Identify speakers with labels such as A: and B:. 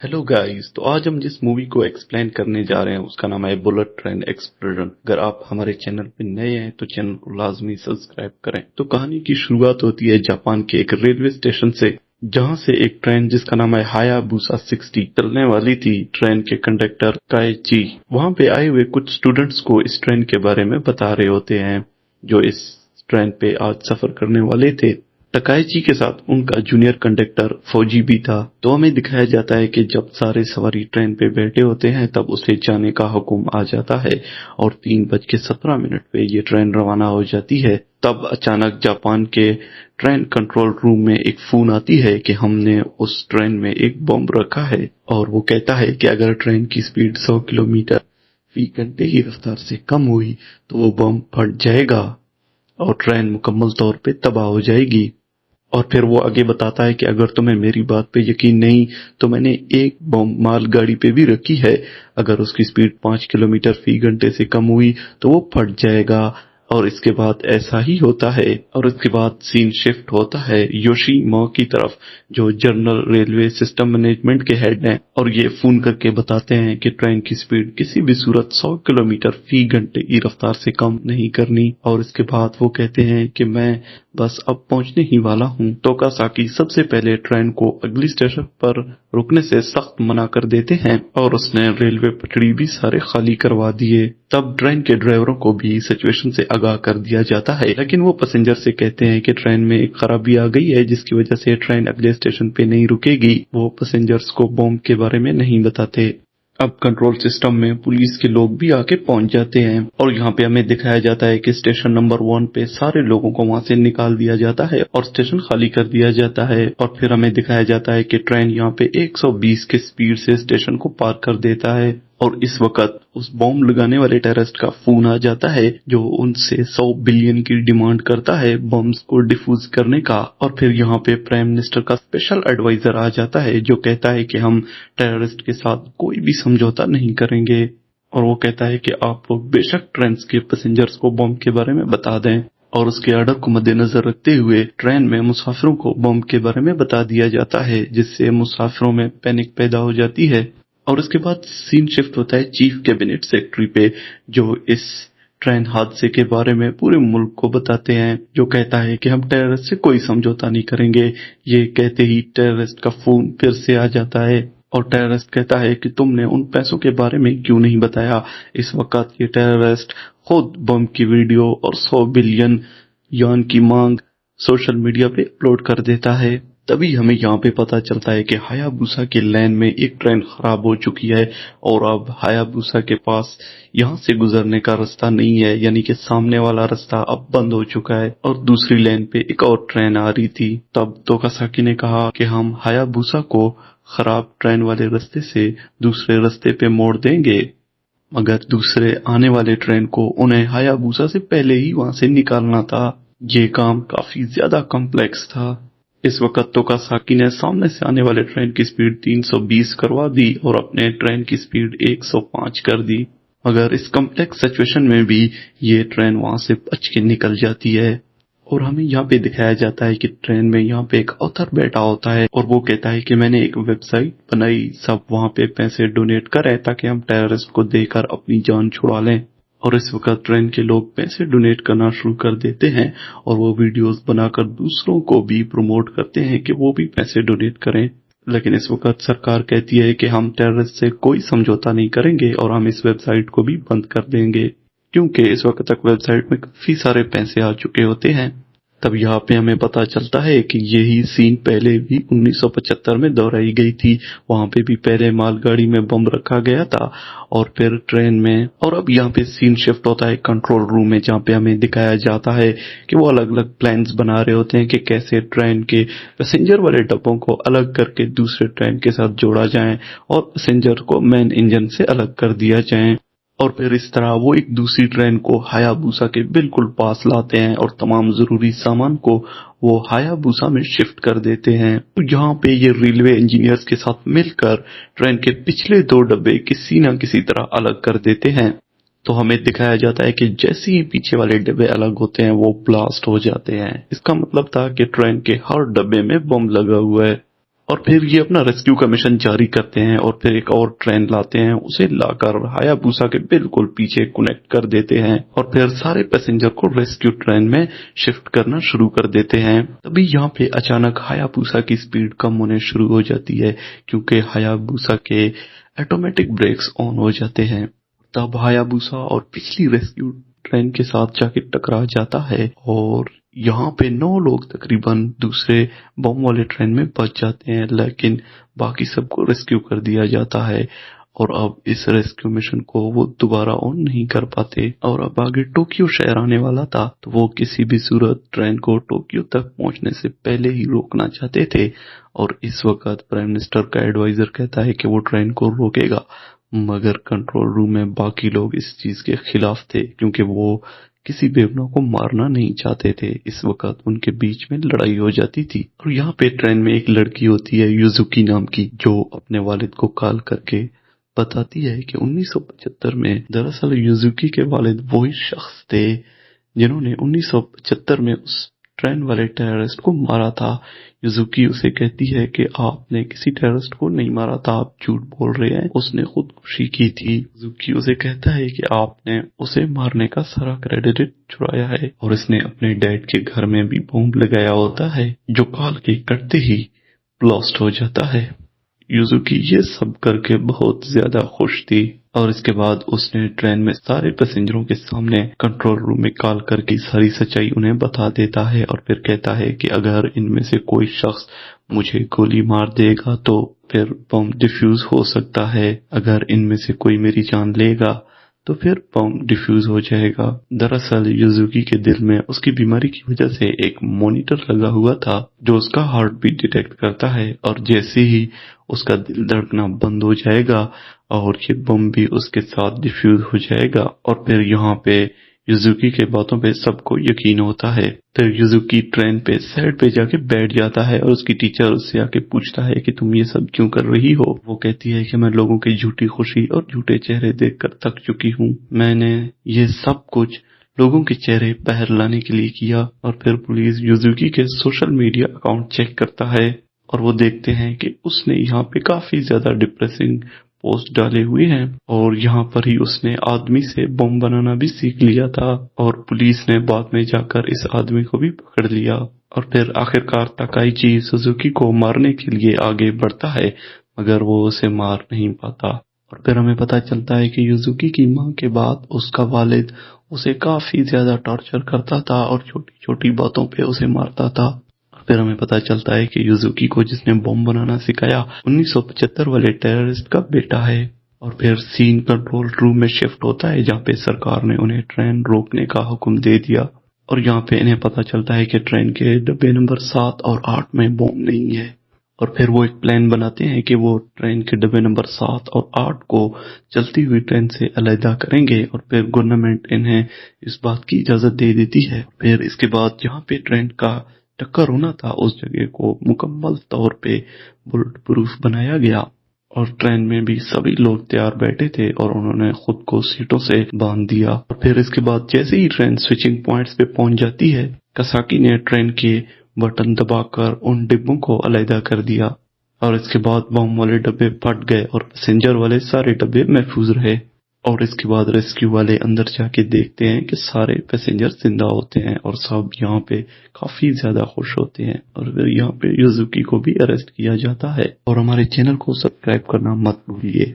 A: Hello guys. तो आज हम जिस मूवी को एक्सप्लेन करने जा रहे हैं उसका नाम है बुलेट ट्रेन एक्सप्लोजन। अगर आप हमारे चैनल पे नए हैं तो चैनल को लाजमी सब्सक्राइब करें। तो कहानी की शुरुआत होती है जापान के एक रेलवे स्टेशन से, जहां से एक ट्रेन जिसका नाम है हायाबुसा 60 चलने वाली थी। ट्रेन के कंडक्टर काइची वहां पे आए हुए कुछ स्टूडेंट्स को इस ट्रेन के बारे में बता रहे होते हैं जो इस ट्रेन पे आज सफर करने वाले थे। तकाइची के साथ उनका जूनियर कंडक्टर फौजी भी था। तो हमें दिखाया जाता है कि जब सारे सवारी ट्रेन पे बैठे होते हैं तब उसे जाने का हुक्म आ जाता है और 3:17 पे ये ट्रेन रवाना हो जाती है। तब अचानक जापान के ट्रेन कंट्रोल रूम में एक फोन आती है कि हमने उस ट्रेन में एक बम रखा है, और वो कहता है कि अगर ट्रेन की स्पीड 100 किलोमीटर फी घंटे की रफ्तार से कम हुई तो वो बम फट जाएगा और ट्रेन मुकम्मल तौर पे तबाह हो जाएगी। और फिर वो आगे बताता है कि अगर तुम्हें मेरी बात पे यकीन नहीं तो मैंने एक बम माल गाड़ी पे भी रखी है। अगर उसकी स्पीड 5 किलोमीटर फी घंटे से कम हुई तो वो फट जाएगा। और इसके बाद ऐसा ही होता है। और इसके बाद सीन शिफ्ट होता है योशीमो की तरफ, जो जनरल रेलवे सिस्टम मैनेजमेंट के हेड हैं, और ये फोन करके बताते हैं कि ट्रेन की स्पीड किसी भी सूरत 100 किलोमीटर फी घंटे की रफ्तार से कम नहीं करनी। और इसके बाद वो कहते हैं कि मैं बस अब पहुंचने ही वाला हूँ। तोकासाकी सबसे पहले ट्रेन को अगली स्टेशन पर रुकने से सख्त मना कर देते हैं और उसने रेलवे पटरी भी सारे खाली करवा दिए। तब ट्रेन के ड्राइवरों को भी सिचुएशन से आगाह कर दिया जाता है, लेकिन वो पैसेंजर से कहते हैं कि ट्रेन में एक खराबी आ गई है जिसकी वजह से ट्रेन अगले स्टेशन पे नहीं रुकेगी। वो पैसेंजर्स को बॉम्ब के बारे में नहीं बताते। अब कंट्रोल सिस्टम में पुलिस के लोग भी आके पहुंच जाते हैं और यहाँ पे हमें दिखाया जाता है कि स्टेशन नंबर 1 पे सारे लोगों को वहां से निकाल दिया जाता है और स्टेशन खाली कर दिया जाता है। और फिर हमें दिखाया जाता है कि ट्रेन यहाँ पे 120 के स्पीड से स्टेशन को पार कर देता है। और इस वक्त उस बॉम्ब लगाने वाले टेररिस्ट का फोन आ जाता है जो उनसे 100 बिलियन की डिमांड करता है बॉम्ब्स को डिफ्यूज करने का। और फिर यहाँ पे प्राइम मिनिस्टर का स्पेशल एडवाइजर आ जाता है जो कहता है कि हम टेररिस्ट के साथ कोई भी समझौता नहीं करेंगे। और वो कहता है कि आप लोग बेशक ट्रेन के पैसेंजर्स को बॉम्ब के बारे में बता दें। और उसके ऑर्डर को मद्देनजर रखते हुए ट्रेन में मुसाफिरों को बॉम्ब के बारे में बता दिया जाता है, जिससे मुसाफिरों में पैनिक पैदा हो जाती है। और उसके बाद सीन शिफ्ट होता है चीफ कैबिनेट सेक्रेटरी पे, जो इस ट्रेन हादसे के बारे में पूरे मुल्क को बताते हैं, जो कहता है कि हम टेररिस्ट से कोई समझौता नहीं करेंगे। ये कहते ही टेररिस्ट का फोन फिर से आ जाता है और टेररिस्ट कहता है कि तुमने उन पैसों के बारे में क्यों नहीं बताया। इस वक्त ये टेररिस्ट खुद बम की वीडियो और 100 बिलियन यान की मांग सोशल मीडिया पे अपलोड कर देता है। तभी हमें यहाँ पे पता चलता है कि हायाबुसा के लैन में एक ट्रेन खराब हो चुकी है और अब हायाबुसा के पास यहाँ से गुजरने का रास्ता नहीं है, यानी कि सामने वाला रास्ता अब बंद हो चुका है और दूसरी लेन पे एक और ट्रेन आ रही थी। तब तोकासाकी ने कहा कि हम हायाबुसा को खराब ट्रेन वाले रास्ते से दूसरे रास्ते पे मोड़ देंगे, मगर दूसरे आने वाले ट्रेन को उन्हें हायाबुसा से पहले ही वहां से निकालना था। ये काम काफी ज्यादा कॉम्प्लेक्स था। इस वक्त तोकासाकी ने सामने से आने वाले ट्रेन की स्पीड 320 करवा दी और अपने ट्रेन की स्पीड 105 कर दी, मगर इस कॉम्प्लेक्स सिचुएशन में भी ये ट्रेन वहां से बच के निकल जाती है। और हमें यहाँ पे दिखाया जाता है कि ट्रेन में यहाँ पे एक ऑथर बैठा होता है और वो कहता है कि मैंने एक वेबसाइट बनाई, सब वहाँ पे पैसे डोनेट करें ताकि हम टेररिस्ट को देकर अपनी जान छुड़ा लें। और इस वक्त ट्रेन के लोग पैसे डोनेट करना शुरू कर देते हैं और वो वीडियोस बनाकर दूसरों को भी प्रमोट करते हैं कि वो भी पैसे डोनेट करें। लेकिन इस वक्त सरकार कहती है कि हम टेररिस्ट से कोई समझौता नहीं करेंगे और हम इस वेबसाइट को भी बंद कर देंगे, क्योंकि इस वक्त तक वेबसाइट में काफी सारे पैसे आ चुके होते हैं। तब यहाँ पे हमें पता चलता है कि यही सीन पहले भी 1975 में दोहराई गई थी। वहां पे भी पहले मालगाड़ी में बम रखा गया था और फिर ट्रेन में। और अब यहाँ पे सीन शिफ्ट होता है कंट्रोल रूम में, जहाँ पे हमें दिखाया जाता है कि वो अलग अलग प्लान्स बना रहे होते हैं कि कैसे ट्रेन के पैसेंजर वाले डब्बों को अलग करके दूसरे ट्रेन के साथ जोड़ा जाए और पैसेंजर को मेन इंजन से अलग कर दिया जाए। और फिर इस तरह वो एक दूसरी ट्रेन को हायाबुसा के बिल्कुल पास लाते हैं और तमाम जरूरी सामान को वो हायाबुसा में शिफ्ट कर देते हैं। तो यहाँ पे ये रेलवे इंजीनियर्स के साथ मिलकर ट्रेन के पिछले 2 डब्बे किसी न किसी तरह अलग कर देते हैं। तो हमें दिखाया जाता है कि जैसे ही पीछे वाले डब्बे अलग होते हैं वो ब्लास्ट हो जाते हैं। इसका मतलब था कि ट्रेन के हर डब्बे में बम लगा हुआ है। और फिर ये अपना रेस्क्यू का मिशन जारी करते हैं और फिर एक और ट्रेन लाते हैं, उसे लाकर हायाबुसा के बिल्कुल पीछे कनेक्ट कर देते हैं और फिर सारे पैसेंजर को रेस्क्यू ट्रेन में शिफ्ट करना शुरू कर देते हैं। तभी यहाँ पे अचानक हायाबुसा की स्पीड कम होने शुरू हो जाती है क्योंकि हायाबुसा के ऑटोमेटिक ब्रेक्स ऑन हो जाते हैं। तब हायाबुसा और पिछली रेस्क्यू ट्रेन के साथ जाके टकरा जाता है और यहाँ पे 9 लोग तकरीबन दूसरे बम वाले ट्रेन में बच जाते हैं, लेकिन बाकी सबको रेस्क्यू कर दिया जाता है और अब इस रेस्क्यू मिशन को वो दोबारा ऑन नहीं कर पाते। और अब आगे टोक्यो शहर आने वाला था, तो वो किसी भी सूरत ट्रेन को टोक्यो तक पहुंचने से पहले ही रोकना चाहते थे। और इस वक्त प्राइम मिनिस्टर का एडवाइजर कहता है कि वो ट्रेन को रोकेगा, मगर कंट्रोल रूम में बाकी लोग इस चीज के खिलाफ थे क्योंकि वो किसी बेवना को मारना नहीं चाहते थे। इस वक्त उनके बीच में लड़ाई हो जाती थी और यहाँ पे ट्रेन में एक लड़की होती है युजुकी नाम की, जो अपने वालिद को कॉल करके बताती है कि 1975 में दरअसल युजुकी के वालिद वही शख्स थे जिन्होंने 1975 में उस ट्रेन वाले टेररिस्ट को मारा था। युजुकी उसे कहती है कि आपने किसी टेररिस्ट को नहीं मारा था, आप झूठ बोल रहे हैं, उसने खुदकुशी की थी। युजुकी उसे कहता है कि आपने उसे मारने का सारा क्रेडिट चुराया है और इसने अपने डैड के घर में भी बॉम्ब लगाया होता है जो कॉल के करते ही ब्लास्ट हो जाता है। युजुकी ये सब करके बहुत ज्यादा खुश थी और इसके बाद उसने ट्रेन में सारे पैसेंजरों के सामने कंट्रोल रूम में कॉल करके सारी सच्चाई उन्हें बता देता है और फिर कहता है कि अगर इनमें से कोई शख्स मुझे गोली मार देगा तो फिर बम डिफ्यूज हो सकता है, अगर इनमें से कोई मेरी जान लेगा तो फिर बम डिफ्यूज हो जाएगा। दरअसल युजुकी के दिल में उसकी बीमारी की वजह से एक मॉनिटर लगा हुआ था जो उसका हार्ट बीट डिटेक्ट करता है और जैसे ही उसका दिल धड़कना बंद हो जाएगा और ये बम भी उसके साथ डिफ्यूज हो जाएगा। और फिर यहाँ पे युजुकी के बातों पे सबको यकीन होता है। फिर युजुकी ट्रेन पे साइड पे जाके बैठ जाता है और उसकी टीचर उससे आके पूछता है कि तुम ये सब क्यों कर रही हो। वो कहती है कि मैं लोगों की झूठी खुशी और झूठे चेहरे देखकर थक चुकी हूँ, मैंने ये सब कुछ लोगों के चेहरे बाहर लाने के लिए किया। और फिर पुलिस युजुकी के सोशल मीडिया अकाउंट चेक करता है और वो देखते हैं कि उसने यहाँ पे काफी ज्यादा डिप्रेसिंग पोस्ट डाले हुए हैं और यहाँ पर ही उसने आदमी से बम बनाना भी सीख लिया था और पुलिस ने बाद में जाकर इस आदमी को भी पकड़ लिया। और फिर आखिरकार ताकाइची सुजुकी को मारने के लिए आगे बढ़ता है मगर वो उसे मार नहीं पाता। और फिर हमें पता चलता है कि युजुकी की मां के बाद उसका वालिद उसे काफी ज्यादा टॉर्चर करता था और छोटी छोटी बातों पे उसे मारता था। फिर हमें पता चलता है कि युजुकी को जिसने बम बनाना सिखाया 1975 वाले टेररिस्ट का बेटा है। और फिर सीन कंट्रोल रूम में शिफ्ट होता है जहाँ पे सरकार ने उन्हें ट्रेन रोकने का हुक्म दे दिया और यहाँ पे इन्हें पता चलता है कि ट्रेन के डब्बे नंबर 7 और 8 में बम नहीं है। और फिर वो एक प्लान बनाते हैं कि वो ट्रेन के डब्बे नंबर 7 और 8 को चलती हुई ट्रेन से अलग करेंगे और फिर गवर्नमेंट इन्हें इस बात की इजाजत दे देती है। फिर इसके बाद जहाँ पे ट्रेन का टक्कर होना था उस जगह को मुकम्मल तौर पे बुलेट प्रूफ बनाया गया और ट्रेन में भी सभी लोग तैयार बैठे थे और उन्होंने खुद को सीटों से बांध दिया। और फिर इसके बाद जैसे ही ट्रेन स्विचिंग पॉइंट्स पे पहुंच जाती है, कसाकी ने ट्रेन के बटन दबाकर उन डिब्बों को अलग कर दिया और इसके बाद बम वाले डब्बे फट गए और पैसेंजर वाले सारे डब्बे महफूज रहे। और इसके बाद रेस्क्यू वाले अंदर जाके देखते हैं कि सारे पैसेंजर जिंदा होते हैं और सब यहाँ पे काफी ज्यादा खुश होते हैं। और फिर यहाँ पे युजुकी को भी अरेस्ट किया जाता है। और हमारे चैनल को सब्सक्राइब करना मत भूलिए।